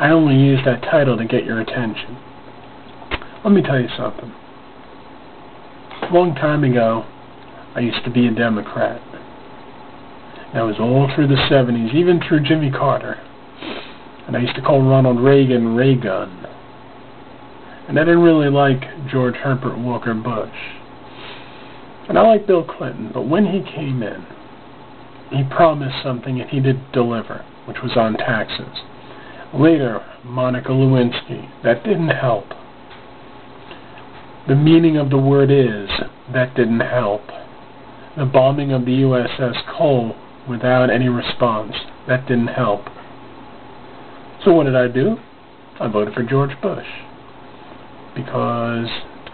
I only use that title to get your attention. Let me tell you something. A long time ago, I used to be a Democrat. That was all through the 70s, even through Jimmy Carter. And I used to call Ronald Reagan Ray-Gun. And I didn't really like George Herbert Walker Bush. And I like Bill Clinton, but when he came in, he promised something and he did deliver, which was on taxes. Later, Monica Lewinsky, that didn't help. The meaning of the word is, that didn't help. The bombing of the USS Cole without any response, that didn't help. So what did I do? I voted for George Bush. Because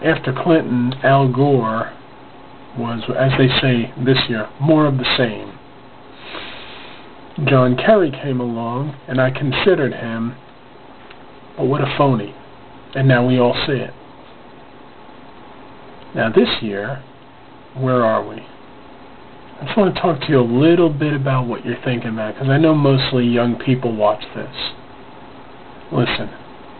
after Clinton, Al Gore was, as they say this year, more of the same. John Kerry came along, and I considered him, but what a phony. And now we all see it. Now this year, where are we? I just want to talk to you a little bit about what you're thinking about, because I know mostly young people watch this. Listen,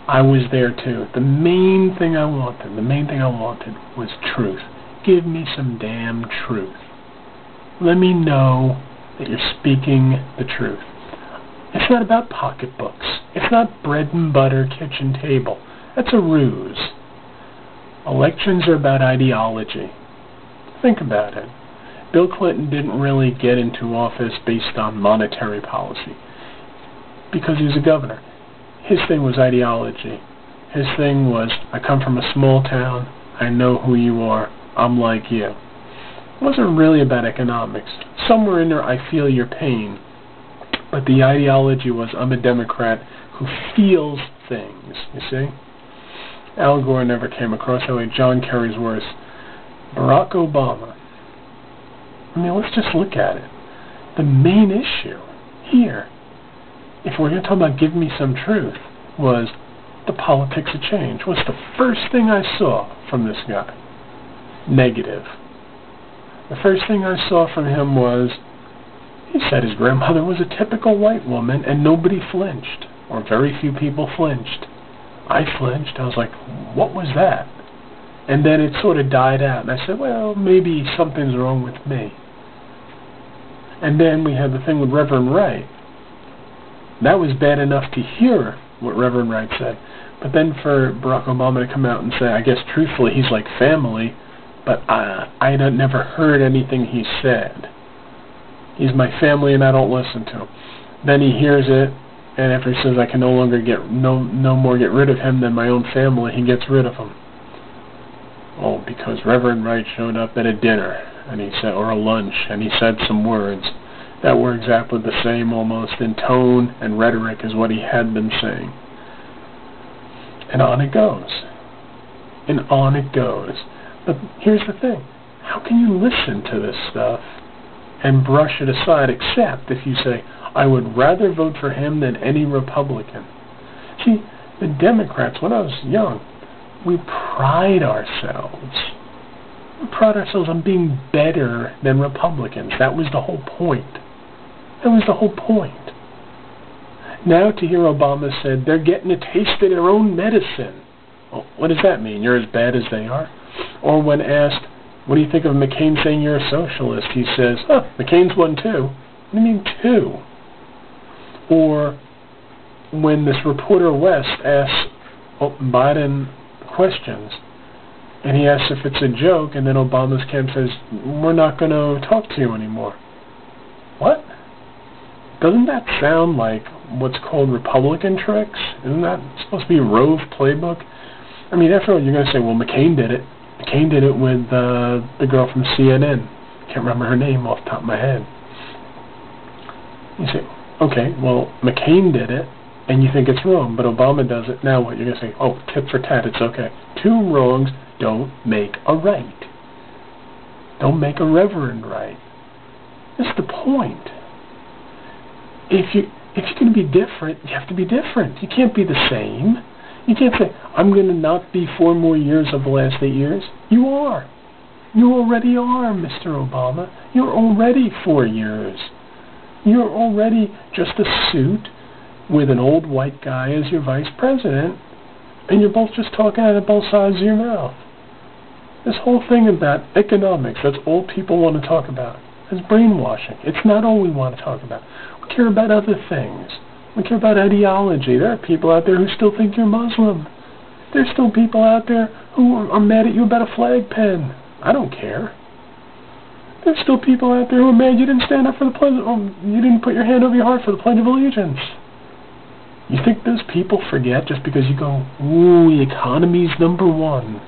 I was there too. The main thing I wanted was truth. Give me some damn truth. Let me know that you're speaking the truth. It's not about pocketbooks. It's not bread and butter kitchen table. That's a ruse. Elections are about ideology. Think about it. Bill Clinton didn't really get into office based on monetary policy because he was a governor. His thing was ideology. His thing was, I come from a small town, I know who you are, I'm like you. It wasn't really about economics. Somewhere in there I feel your pain, but the ideology was, I'm a Democrat who feels things, you see? Al Gore never came across that way. John Kerry's worse. Barack Obama. I mean, let's just look at it. The main issue here, if we're going to talk about give me some truth, was the politics of change. What's the first thing I saw from this guy? Negative. The first thing I saw from him was, he said his grandmother was a typical white woman and nobody flinched, or very few people flinched. I flinched. I was like, what was that? And then it sort of died out, and I said, well, maybe something's wrong with me. And then we had the thing with Reverend Wright. That was bad enough to hear what Reverend Wright said. But then for Barack Obama to come out and say, I guess truthfully, he's like family, but I had never heard anything he said. He's my family and I don't listen to him. Then he hears it, and after he says I can no more get rid of him than my own family, he gets rid of him. Oh, because Reverend Wright showed up at a dinner, and he said, or a lunch, and he said some words that were exactly the same almost in tone and rhetoric as what he had been saying. And on it goes. And on it goes. But here's the thing. How can you listen to this stuff and brush it aside, except if you say, I would rather vote for him than any Republican? See, the Democrats, when I was young, we pride ourselves. We pride ourselves on being better than Republicans. That was the whole point. That was the whole point. Now to hear Obama said they're getting a taste of their own medicine. Well, what does that mean? You're as bad as they are? Or when asked, what do you think of McCain saying you're a socialist? He says, oh, McCain's one too. What do you mean two? Or when this reporter West asks Biden questions, and he asks if it's a joke, and then Obama's camp says, we're not going to talk to you anymore. What? Doesn't that sound like what's called Republican tricks? Isn't that supposed to be Rove playbook? I mean, after all, you're going to say, well, McCain did it. McCain did it with the girl from CNN. Can't remember her name off the top of my head. You say, okay, well, McCain did it, and you think it's wrong, but Obama does it. Now what? You're going to say, oh, tit for tat, it's okay. Two wrongs don't make a right. Don't make a reverend right. That's the point. If you're going to be different, you have to be different. You can't be the same. You can't say, I'm going to not be 4 more years of the last 8 years. You are. You already are, Mr. Obama. You're already 4 years. You're already just a suit with an old white guy as your vice president, and you're both just talking out of both sides of your mouth. This whole thing about economics, that's all people want to talk about. It's brainwashing. It's not all we want to talk about. We care about other things. We care about ideology. There are people out there who still think you're Muslim. There's still people out there who are mad at you about a flag pin. I don't care. There's still people out there who are mad you didn't stand up for the pledge, or you didn't put your hand over your heart for the Pledge of Allegiance. You think those people forget just because you go, ooh, the economy's #1?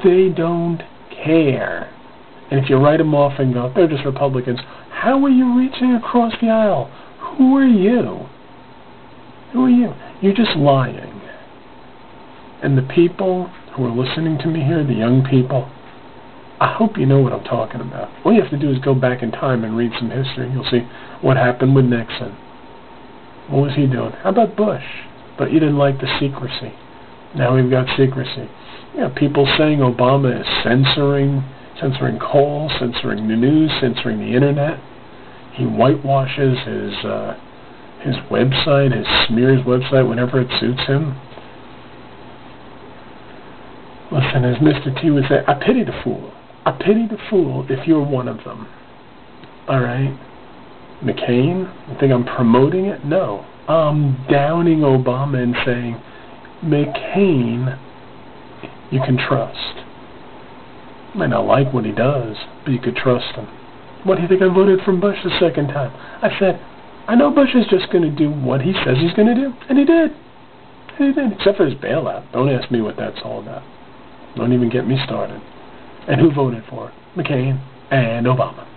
They don't care. And if you write them off and go, they're just Republicans, how are you reaching across the aisle? Who are you? Who are you? You're just lying. And the people who are listening to me here, the young people, I hope you know what I'm talking about. All you have to do is go back in time and read some history. You'll see what happened with Nixon. What was he doing? How about Bush? But you didn't like the secrecy. Now we've got secrecy. You know, people saying Obama is censoring calls, censoring the news, censoring the internet. He whitewashes his website, his smears website whenever it suits him. Listen, as Mr. T would say, I pity the fool. I pity the fool if you're one of them. All right? McCain, you think I'm promoting it? No. I'm downing Obama and saying, McCain, you can trust. You might not like what he does, but you could trust him. What do you think I voted for Bush the second time? I said, I know Bush is just going to do what he says he's going to do. And he did. And he did, except for his bailout. Don't ask me what that's all about. Don't even get me started. And who voted for McCain and Obama?